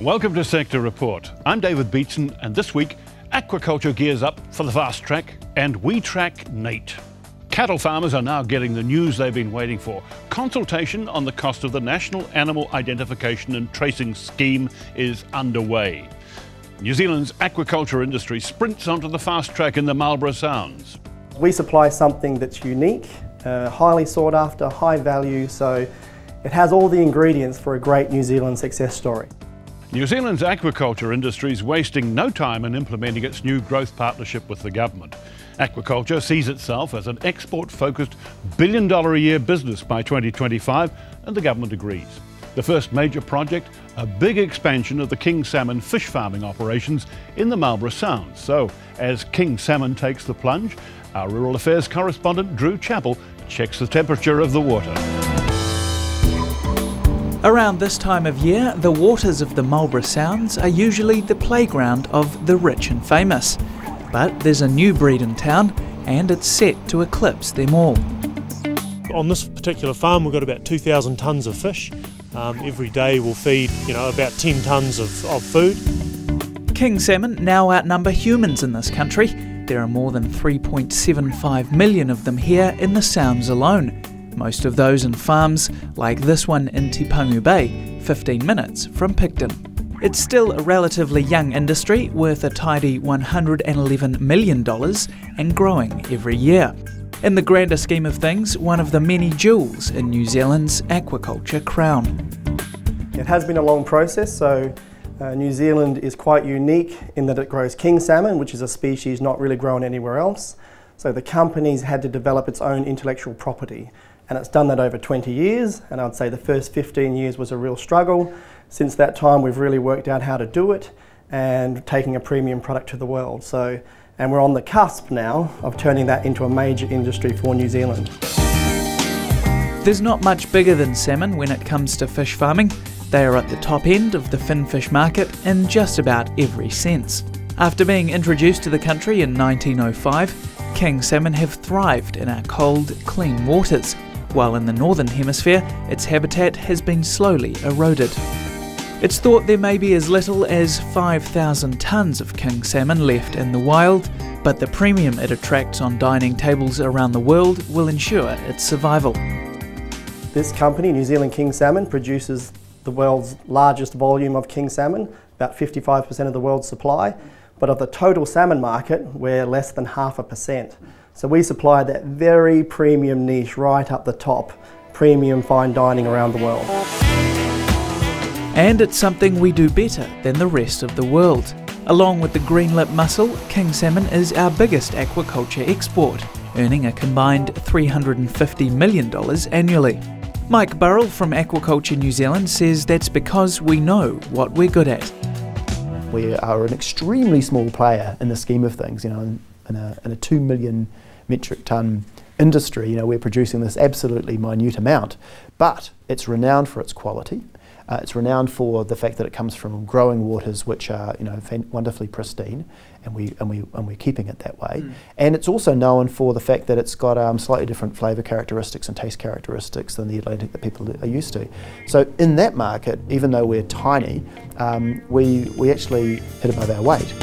Welcome to Sector Report. I'm David Beatson, and this week, aquaculture gears up for the fast track, and we track NAIT. Cattle farmers are now getting the news they've been waiting for. Consultation on the cost of the National Animal Identification and Tracing Scheme is underway. New Zealand's aquaculture industry sprints onto the fast track in the Marlborough Sounds. We supply something that's unique, highly sought after, high value, so it has all the ingredients for a great New Zealand success story. New Zealand's aquaculture industry is wasting no time in implementing its new growth partnership with the government. Aquaculture sees itself as an export-focused billion-dollar-a-year business by 2025, and the government agrees. The first major project, a big expansion of the king salmon fish farming operations in the Marlborough Sounds. So, as king salmon takes the plunge, our rural affairs correspondent Drew Chappell checks the temperature of the water. Around this time of year, the waters of the Marlborough Sounds are usually the playground of the rich and famous. But there's a new breed in town, and it's set to eclipse them all. On this particular farm, we've got about 2,000 tonnes of fish. Every day we'll feed, about 10 tonnes of food. King salmon now outnumber humans in this country. There are more than 3.75 million of them here in the Sounds alone. Most of those in farms, like this one in Te Pungu Bay, 15 minutes from Picton. It's still a relatively young industry, worth a tidy $111 million and growing every year. In the grander scheme of things, one of the many jewels in New Zealand's aquaculture crown. It has been a long process, so New Zealand is quite unique in that it grows king salmon, which is a species not really grown anywhere else. So the company's had to develop its own intellectual property. And it's done that over 20 years, and I'd say the first 15 years was a real struggle. Since that time, we've really worked out how to do it and taking a premium product to the world. And we're on the cusp now of turning that into a major industry for New Zealand. There's not much bigger than salmon when it comes to fish farming. They are at the top end of the fin fish market in just about every sense. After being introduced to the country in 1905, king salmon have thrived in our cold, clean waters, while in the northern hemisphere, its habitat has been slowly eroded. It's thought there may be as little as 5,000 tonnes of king salmon left in the wild, but the premium it attracts on dining tables around the world will ensure its survival. This company, New Zealand King Salmon, produces the world's largest volume of king salmon, about 55% of the world's supply, but of the total salmon market, we're less than 0.5%. So we supply that very premium niche right up the top, premium fine dining around the world. And it's something we do better than the rest of the world. Along with the green lip mussel, king salmon is our biggest aquaculture export, earning a combined $350 million annually. Mike Burrell from Aquaculture New Zealand says that's because we know what we're good at. We are an extremely small player in the scheme of things, in a 2 million metric tonne industry. We're producing this absolutely minute amount, but it's renowned for its quality. It's renowned for the fact that it comes from growing waters which are wonderfully pristine, and we're keeping it that way. And it's also known for the fact that it's got slightly different flavour characteristics and taste characteristics than the Atlantic that people are used to. So in that market, even though we're tiny, we actually hit above our weight.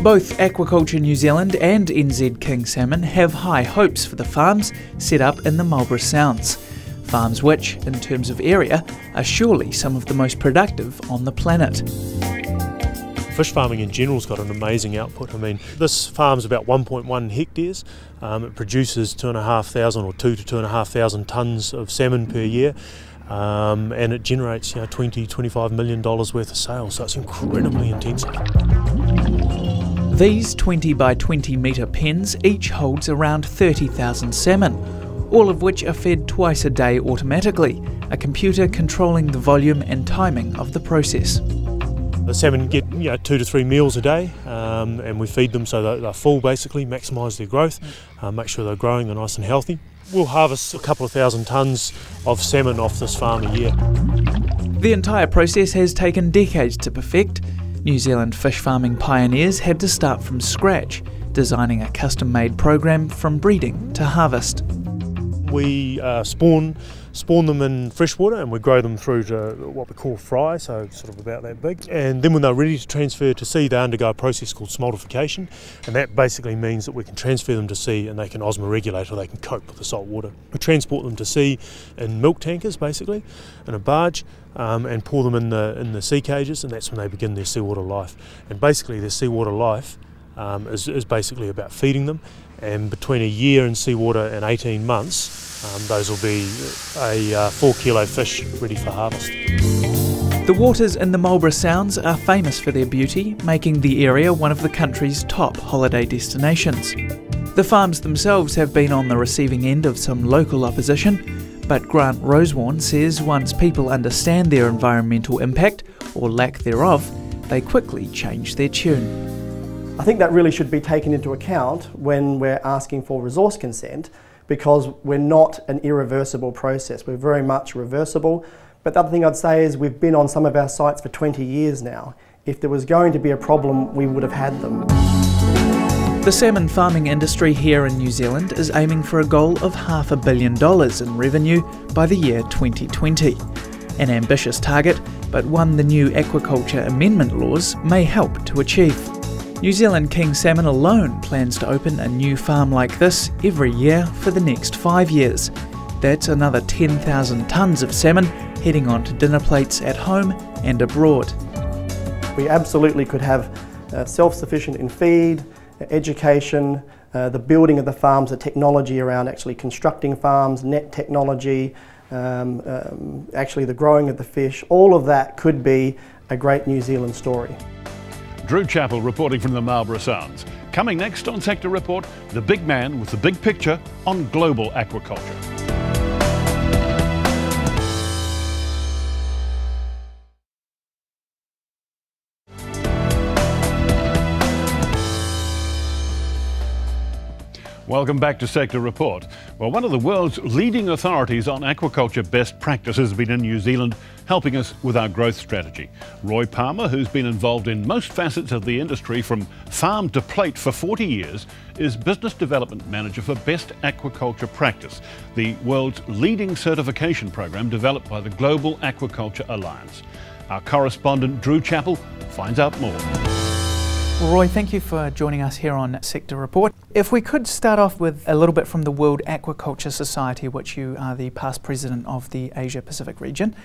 Both Aquaculture New Zealand and NZ King Salmon have high hopes for the farms set up in the Marlborough Sounds. Farms which, in terms of area, are surely some of the most productive on the planet. Fish farming in general has got an amazing output. This farm's about 1.1 hectares. It produces 2,500 or 2 to 2,500 tonnes of salmon per year. And it generates $20–25 million worth of sales, so it's incredibly intensive. These 20 by 20 metre pens each holds around 30,000 salmon, all of which are fed twice a day automatically, a computer controlling the volume and timing of the process. The salmon get 2 to 3 meals a day, and we feed them so that they're full, basically, maximise their growth, make sure they're growing, they're nice and healthy. We'll harvest a couple of thousand tonnes of salmon off this farm a year. The entire process has taken decades to perfect. New Zealand fish farming pioneers had to start from scratch, designing a custom-made program from breeding to harvest. We spawn spawn them in freshwater, and we grow them through to what we call fry, so sort of about that big. And then when they're ready to transfer to sea, they undergo a process called smoltification, and that basically means that we can transfer them to sea and they can osmoregulate, or they can cope with the salt water. We transport them to sea in milk tankers, basically, in a barge, and pour them in the sea cages, and that's when they begin their seawater life. And basically their seawater life is basically about feeding them, and between a year in seawater and 18 months, those will be a 4 kilo fish ready for harvest. The waters in the Marlborough Sounds are famous for their beauty, making the area one of the country's top holiday destinations. The farms themselves have been on the receiving end of some local opposition, but Grant Rosewarne says once people understand their environmental impact, or lack thereof, they quickly change their tune. I think that really should be taken into account when we're asking for resource consent, because we're not an irreversible process. We're very much reversible. But the other thing I'd say is we've been on some of our sites for 20 years now. If there was going to be a problem, we would have had them. The salmon farming industry here in New Zealand is aiming for a goal of $500 million in revenue by the year 2020. An ambitious target, but one the new aquaculture amendment laws may help to achieve. New Zealand king salmon alone plans to open a new farm like this every year for the next 5 years. That's another 10,000 tonnes of salmon heading onto dinner plates at home and abroad. We absolutely could have self-sufficient in feed, education, the building of the farms, the technology around actually constructing farms, net technology, actually the growing of the fish. All of that could be a great New Zealand story. Drew Chappell reporting from the Marlborough Sounds. Coming next on Sector Report, the big man with the big picture on global aquaculture. Welcome back to Sector Report. Well, one of the world's leading authorities on aquaculture best practices has been in New Zealand, helping us with our growth strategy. Roy Palmer, who's been involved in most facets of the industry from farm to plate for 40 years, is Business Development Manager for Best Aquaculture Practice, the world's leading certification program developed by the Global Aquaculture Alliance. Our correspondent Drew Chappell finds out more. Well, Roy, thank you for joining us here on Sector Report. If we could start off with a little bit from the World Aquaculture Society, which you are the past president of the Asia Pacific region.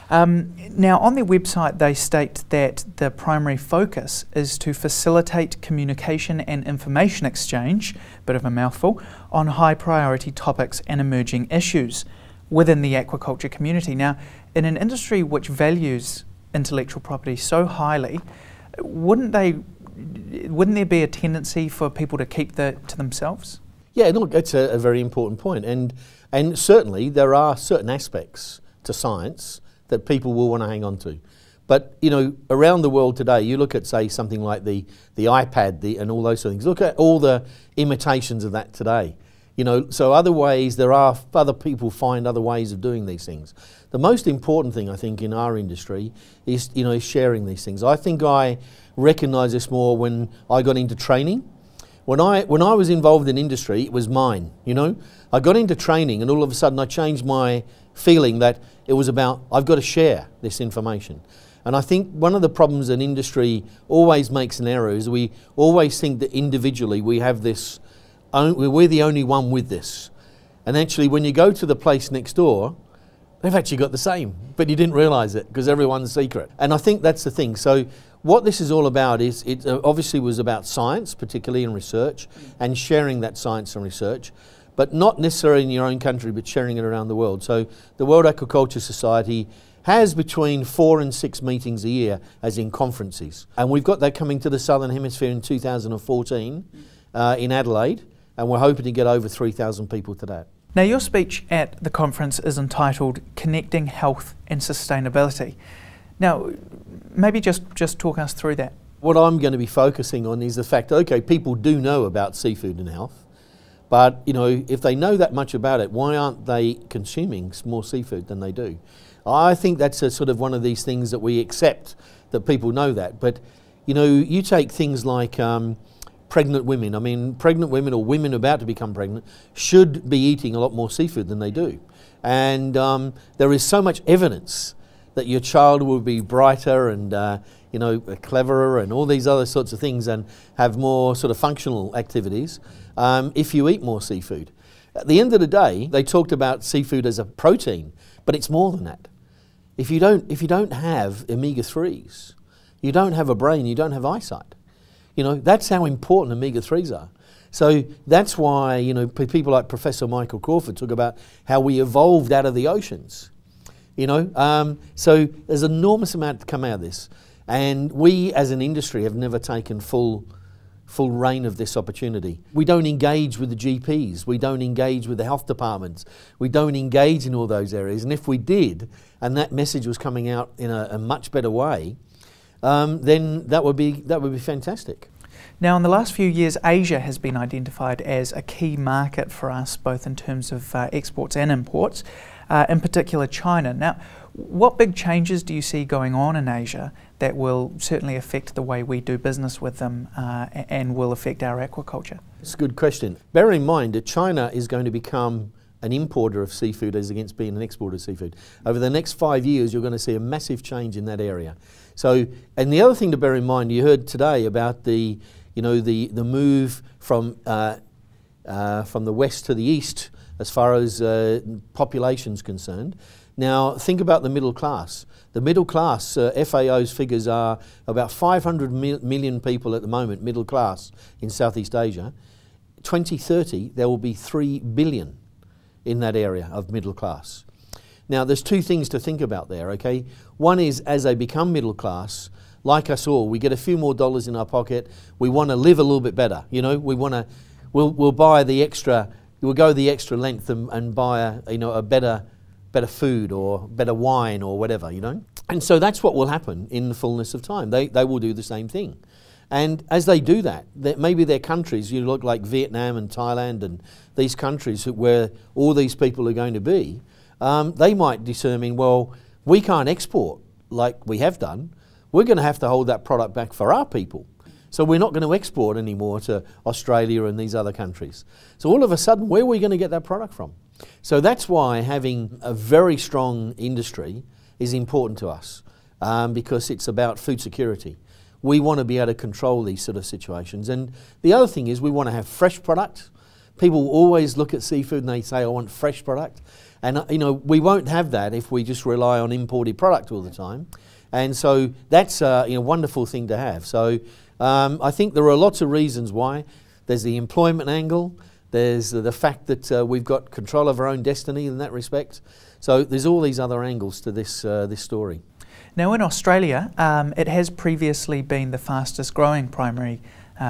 Now, on their website, they state that the primary focus is to facilitate communication and information exchange, bit of a mouthful, on high priority topics and emerging issues within the aquaculture community. Now, in an industry which values intellectual property so highly, wouldn't there be a tendency for people to keep that to themselves? Yeah, look, it's a very important point, and certainly there are certain aspects to science that people will want to hang on to. But, you know, around the world today, you look at, say, something like the iPad and all those sort of things. Look at all the imitations of that today. You know, so other people find other ways of doing these things. The most important thing, I think, in our industry is, you know, is sharing these things. I think I recognised this more when I got into training. When I was involved in industry, it was mine, you know. I got into training and all of a sudden I changed my feeling that it was about, I've got to share this information. And I think one of the problems an industry always makes an error is we always think that individually we have this, we're the only one with this. And actually when you go to the place next door, they've actually got the same, but you didn't realise it because everyone's secret. And I think that's the thing. So what this is all about is, it obviously was about science, particularly in research, and sharing that science and research, but not necessarily in your own country, but sharing it around the world. So the World Aquaculture Society has between 4 and 6 meetings a year, as in conferences. And we've got that coming to the Southern Hemisphere in 2014 in Adelaide, and we're hoping to get over 3,000 people to that. Now, your speech at the conference is entitled Connecting Health and Sustainability. Now, maybe just talk us through that. What I'm going to be focusing on is the fact, okay, people do know about seafood and health, but, you know, if they know that much about it, why aren't they consuming more seafood than they do? I think that's a sort of one of these things that we accept, that people know that. But, you know, you take things like pregnant women. I mean, pregnant women or women about to become pregnant should be eating a lot more seafood than they do. And there is so much evidence that your child will be brighter and you know, cleverer and all these other sorts of things and have more sort of functional activities if you eat more seafood. At the end of the day, they talked about seafood as a protein, but it's more than that. If you don't have omega-3s, you don't have a brain, you don't have eyesight. You know, that's how important omega-3s are. So that's why, you know, people like Professor Michael Crawford talk about how we evolved out of the oceans. You know, so there's an enormous amount to come out of this. And we as an industry have never taken full reign of this opportunity. We don't engage with the GPs, we don't engage with the health departments, we don't engage in all those areas. And if we did, and that message was coming out in a much better way, then that would be fantastic. Now, in the last few years, Asia has been identified as a key market for us, both in terms of exports and imports, in particular China. Now, what big changes do you see going on in Asia that will certainly affect the way we do business with them and will affect our aquaculture? It's a good question. Bear in mind that China is going to become an importer of seafood as against being an exporter of seafood. Over the next 5 years, you're going to see a massive change in that area. So, and the other thing to bear in mind, you heard today about the move from the west to the east as far as population's concerned. Now, think about the middle class. The middle class, FAO's figures are about 500 million people at the moment, middle class in Southeast Asia. 2030, there will be 3 billion in that area of middle class. Now, there's two things to think about there, okay? One is, as they become middle class, like us all, we get a few more dollars in our pocket. We want to live a little bit better, you know. We'll buy the extra. We'll go the extra length and buy a better food or better wine or whatever, you know. And so that's what will happen in the fullness of time. They will do the same thing. And as they do that, maybe their countries, you look like Vietnam and Thailand and these countries where all these people are going to be, they might determine, well, we can't export like we have done. We're going to have to hold that product back for our people. So we're not going to export anymore to Australia and these other countries. So all of a sudden, where are we going to get that product from? So that's why having a very strong industry is important to us, because it's about food security. We want to be able to control these sort of situations. And the other thing is we want to have fresh product. People always look at seafood and they say, I want fresh product. And you know, we won't have that if we just rely on imported product all the time. And so that's a wonderful thing to have. So I think there are lots of reasons why. There's the employment angle. There's the fact that we've got control of our own destiny in that respect. So there's all these other angles to this story. Now in Australia, it has previously been the fastest growing primary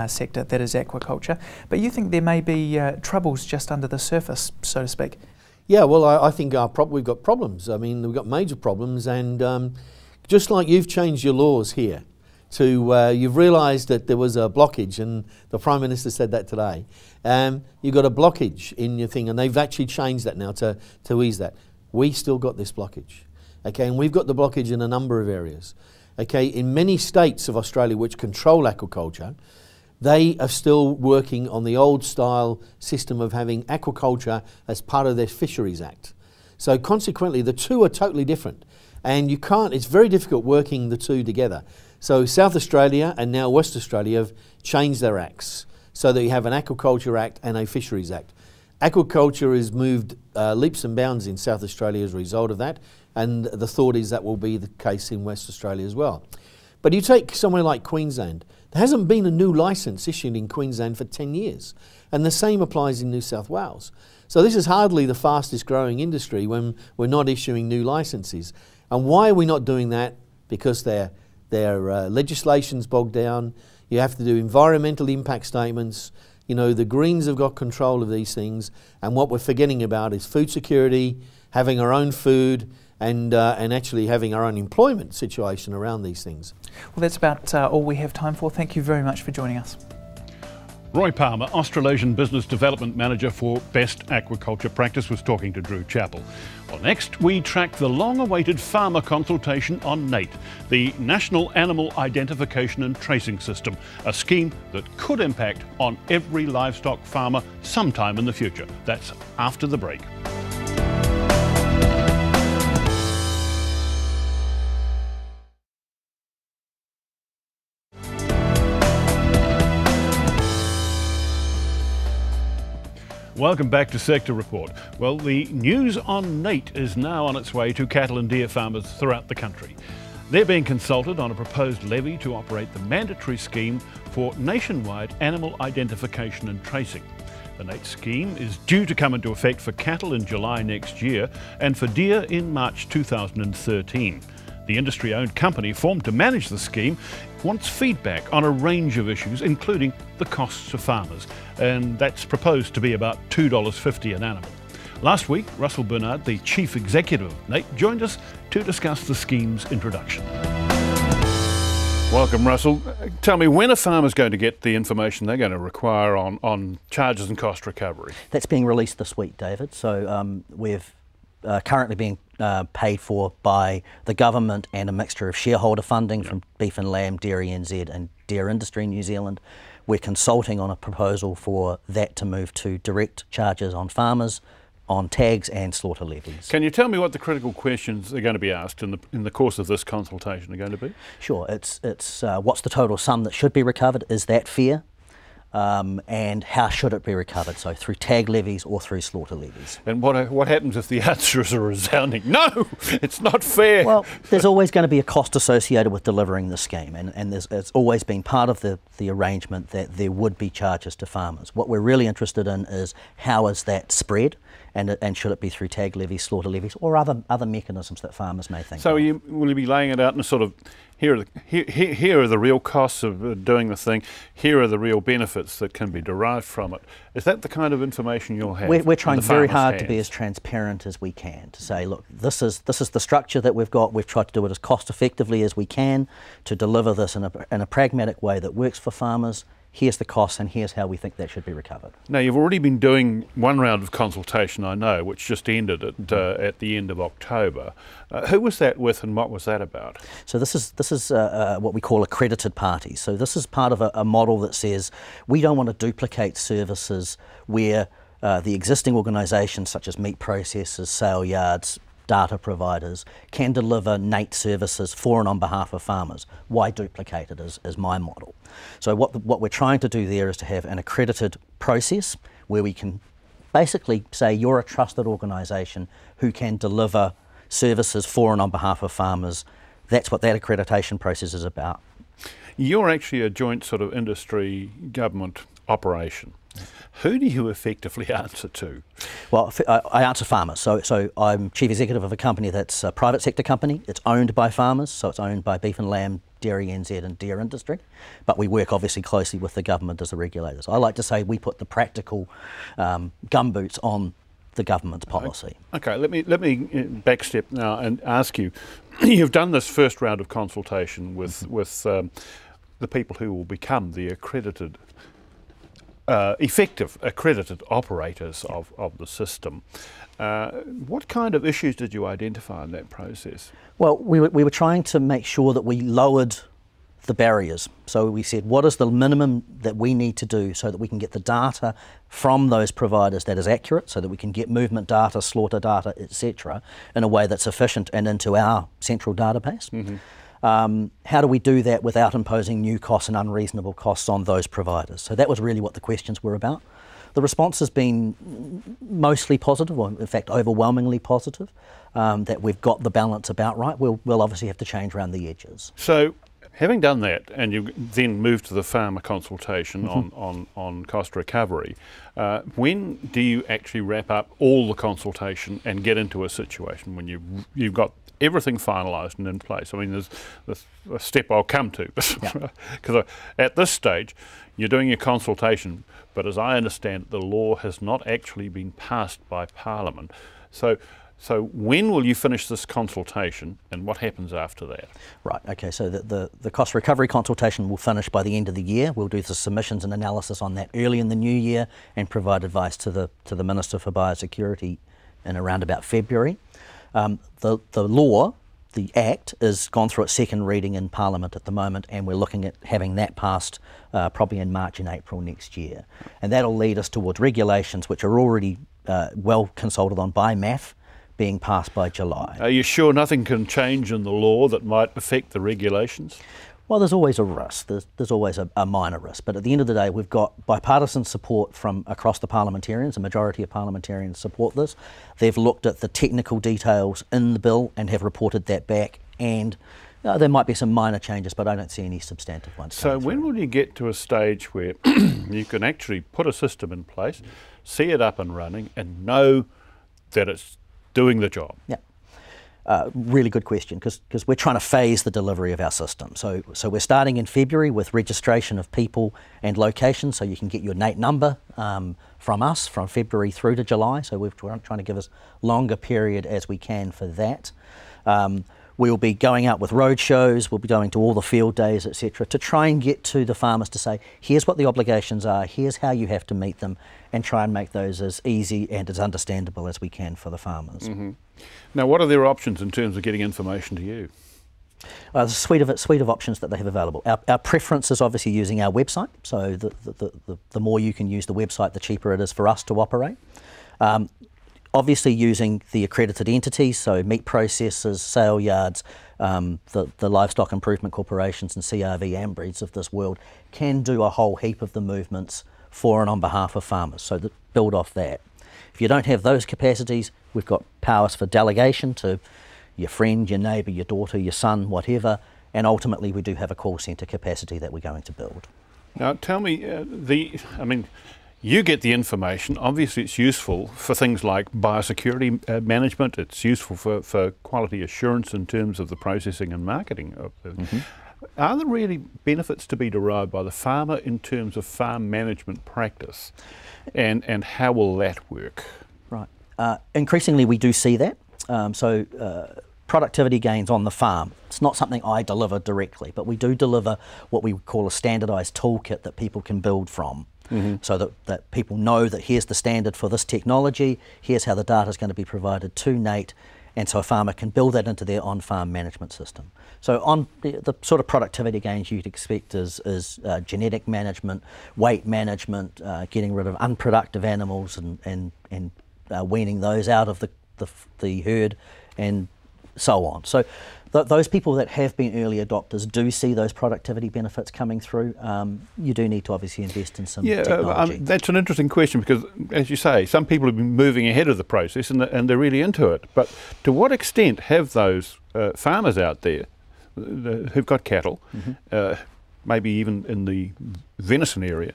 sector, that is aquaculture. But you think there may be troubles just under the surface, so to speak? Yeah, well, I think we've got problems. I mean, we've got major problems, and just like you've changed your laws here to, you've realised that there was a blockage, and the Prime Minister said that today. You've got a blockage in your thing, and they've actually changed that now to ease that. We still got this blockage, okay, and we've got the blockage in a number of areas. Okay, in many states of Australia which control aquaculture, they are still working on the old style system of having aquaculture as part of their Fisheries Act. So consequently, the two are totally different. And you can't, it's very difficult working the two together. So South Australia and now West Australia have changed their acts so that you have an Aquaculture Act and a Fisheries Act. Aquaculture has moved leaps and bounds in South Australia as a result of that, and the thought is that will be the case in West Australia as well. But you take somewhere like Queensland, there hasn't been a new licence issued in Queensland for 10 years, and the same applies in New South Wales. So this is hardly the fastest growing industry when we're not issuing new licences. And why are we not doing that? Because their legislation's bogged down. You have to do environmental impact statements. You know, the Greens have got control of these things, and what we're forgetting about is food security, having our own food, and actually having our own employment situation around these things. Well, that's about all we have time for. Thank you very much for joining us. Roy Palmer, Australasian Business Development Manager for Best Aquaculture Practice, was talking to Drew Chappell. Well, next we track the long-awaited farmer consultation on NAIT, the National Animal Identification and Tracing System, a scheme that could impact on every livestock farmer sometime in the future. That's after the break. Welcome back to Sector Report. Well, the news on NAIT is now on its way to cattle and deer farmers throughout the country. They're being consulted on a proposed levy to operate the mandatory scheme for nationwide animal identification and tracing. The NAIT scheme is due to come into effect for cattle in July next year and for deer in March 2013. The industry-owned company formed to manage the scheme wants feedback on a range of issues, including the costs to farmers, and that's proposed to be about $2.50 an animal. Last week, Russell Bernard, the Chief Executive of NAIT, joined us to discuss the scheme's introduction. Welcome, Russell. Tell me, when are farmers going to get the information they're going to require on charges and cost recovery? That's being released this week, David. So we've currently being paid for by the government and a mixture of shareholder funding from Beef and Lamb, Dairy NZ and Deer Industry New Zealand. We're consulting on a proposal for that to move to direct charges on farmers, on tags and slaughter levies. Can you tell me what the critical questions are going to be asked in the course of this consultation are going to be? Sure. It's what's the total sum that should be recovered? Is that fair? And how should it be recovered? So through tag levies or through slaughter levies. And what happens if the answer is a resounding no, it's not fair? Well, there's always going to be a cost associated with delivering the scheme, and it's always been part of the arrangement that there would be charges to farmers. What we're really interested in is how is that spread, and should it be through tag levies, slaughter levies, or other mechanisms that farmers may think. So will you be laying it out in a sort of, here are the real costs of doing the thing, here are the real benefits that can be derived from it. Is that the kind of information you'll have? We're trying very hard to be as transparent as we can, to say, look, this is the structure that we've got. We've tried to do it as cost effectively as we can to deliver this in a pragmatic way that works for farmers. Here's the costs and here's how we think that should be recovered. Now, you've already been doing one round of consultation, I know, which just ended at the end of October. Who was that with and what was that about? So this is what we call accredited parties. So this is part of a model that says we don't want to duplicate services where the existing organisations such as meat processors, sale yards, data providers can deliver NAIT services for and on behalf of farmers. Why duplicate it is my model. So what we're trying to do there is to have an accredited process where we can basically say you're a trusted organisation who can deliver services for and on behalf of farmers. That's what that accreditation process is about. You're actually a joint sort of industry government operation. Who do you effectively answer to? Well, I answer farmers. So I'm chief executive of a company that's a private sector company. It's owned by farmers, so it's owned by Beef and Lamb, Dairy NZ and Deer Industry. But we work obviously closely with the government as the regulators. I like to say we put the practical gumboots on the government's policy. Okay, let me backstep now and ask you, you've done this first round of consultation with the people who will become the accredited effective accredited operators of the system. What kind of issues did you identify in that process? Well, we were trying to make sure that we lowered the barriers. So we said, what is the minimum that we need to do so that we can get the data from those providers that is accurate, so that we can get movement data, slaughter data, etc., in a way that's efficient and into our central database. Mm-hmm. How do we do that without imposing new costs and unreasonable costs on those providers? So that was really what the questions were about. The response has been mostly positive, or in fact overwhelmingly positive, that we've got the balance about right. We'll obviously have to change around the edges. So having done that, and you then move to the farmer consultation on cost recovery, when do you actually wrap up all the consultation and get into a situation when you've got everything finalised and in place? I mean, there's a step I'll come to, because at this stage you're doing your consultation, but as I understand it, the law has not actually been passed by Parliament. So when will you finish this consultation and what happens after that? Right, okay, so the cost recovery consultation will finish by the end of the year. We'll do the submissions and analysis on that early in the new year and provide advice to the Minister for Biosecurity in around about February. The law, the Act, is gone through its second reading in Parliament at the moment, and we're looking at having that passed probably in March and April next year. And that'll lead us towards regulations which are already well consulted on by MAF, being passed by July. Are you sure nothing can change in the law that might affect the regulations? Well, there's always a risk. There's always a minor risk. But at the end of the day, we've got bipartisan support from across the parliamentarians. A majority of parliamentarians support this. They've looked at the technical details in the bill and have reported that back. And there might be some minor changes, but I don't see any substantive ones. So when will you get to a stage where you can actually put a system in place, see it up and running, and know that it's doing the job? Yeah. Really good question, because we're trying to phase the delivery of our system. So we're starting in February with registration of people and locations, so you can get your NAIT number from us from February through to July. So we're trying to give us longer period as we can for that. We'll be going out with road shows, we'll be going to all the field days, etc., to try and get to the farmers to say, here's what the obligations are, here's how you have to meet them, and try and make those as easy and as understandable as we can for the farmers. Mm-hmm. Now, what are their options in terms of getting information to you? There's a suite of options that they have available. Our preference is obviously using our website, so the more you can use the website, the cheaper it is for us to operate. Obviously using the accredited entities, so meat processors, sale yards, the livestock improvement corporations and CRV AMBREEDs of this world can do a whole heap of the movements for and on behalf of farmers, so build off that. If you don't have those capacities, we've got powers for delegation to your friend, your neighbour, your daughter, your son, whatever, and ultimately we do have a call centre capacity that we're going to build. Now tell me, you get the information, obviously it's useful for things like biosecurity management, it's useful for quality assurance in terms of the processing and marketing of the... Mm-hmm. Are there really benefits to be derived by the farmer in terms of farm management practice, and how will that work? Right. Increasingly we do see that. Productivity gains on the farm. It's not something I deliver directly, but we do deliver what we call a standardised toolkit that people can build from. Mm-hmm. So that people know that here's the standard for this technology, here's how the data is going to be provided to NAIT, and so a farmer can build that into their on-farm management system. So on the sort of productivity gains you'd expect is genetic management, weight management, getting rid of unproductive animals and weaning those out of the herd, and so on. So those people that have been early adopters do see those productivity benefits coming through. You do need to obviously invest in some technology. That's an interesting question, because, as you say, some people have been moving ahead of the process and they're really into it. But to what extent have those farmers out there who've got cattle, mm-hmm. Maybe even in the venison area,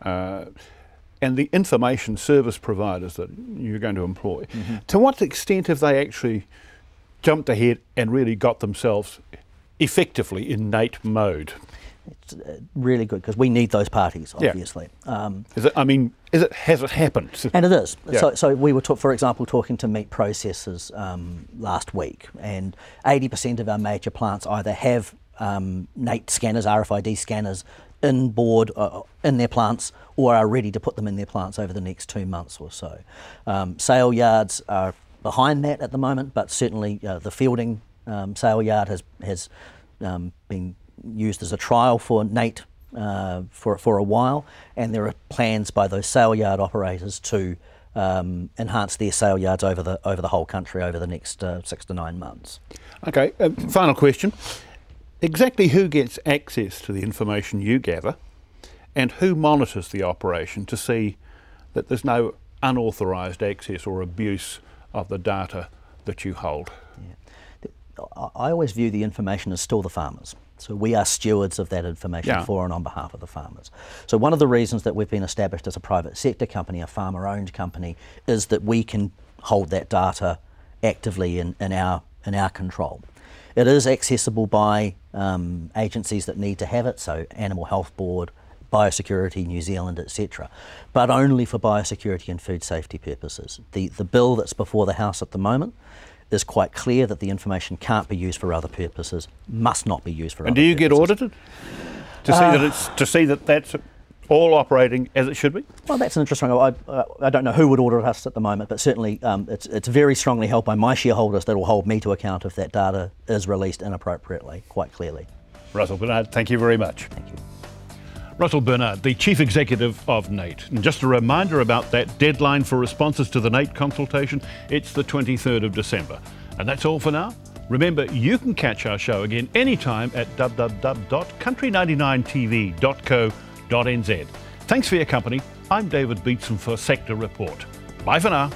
and the information service providers that you're going to employ, mm-hmm. to what extent have they actually jumped ahead and really got themselves effectively in NAIT mode? It's really good, because we need those parties, obviously. Yeah. Has it happened? And it is. Yeah. So we were, for example, talking to meat processors last week, and 80% of our major plants either have NAIT scanners, RFID scanners, in board in their plants, or are ready to put them in their plants over the next 2 months or so. Sale yards are behind that at the moment, but certainly the fielding sale yard has been used as a trial for NAIT for a while, and there are plans by those sale yard operators to enhance their sale yards over the whole country over the next 6 to 9 months. Okay, final question. Exactly who gets access to the information you gather, and who monitors the operation to see that there's no unauthorised access or abuse of the data that you hold? Yeah. I always view the information as still the farmers. So we are stewards of that information for and on behalf of the farmers. So one of the reasons that we've been established as a private sector company, a farmer-owned company, is that we can hold that data actively in our control. It is accessible by agencies that need to have it, so Animal Health Board, Biosecurity New Zealand, etc., but only for biosecurity and food safety purposes. The bill that's before the House at the moment is quite clear that the information can't be used for other purposes, must not be used for other purposes. And do you get audited to see that that's all operating as it should be? Well, that's an interesting one. I don't know who would audit us at the moment, but certainly it's very strongly held by my shareholders that will hold me to account if that data is released inappropriately, quite clearly. Russell Bernard, thank you very much. Thank you. Russell Bernard, the Chief Executive of NAIT. And just a reminder about that deadline for responses to the NAIT consultation, it's the 23rd of December. And that's all for now. Remember, you can catch our show again anytime at www.country99tv.co.nz. Thanks for your company. I'm David Beatson for Sector Report. Bye for now.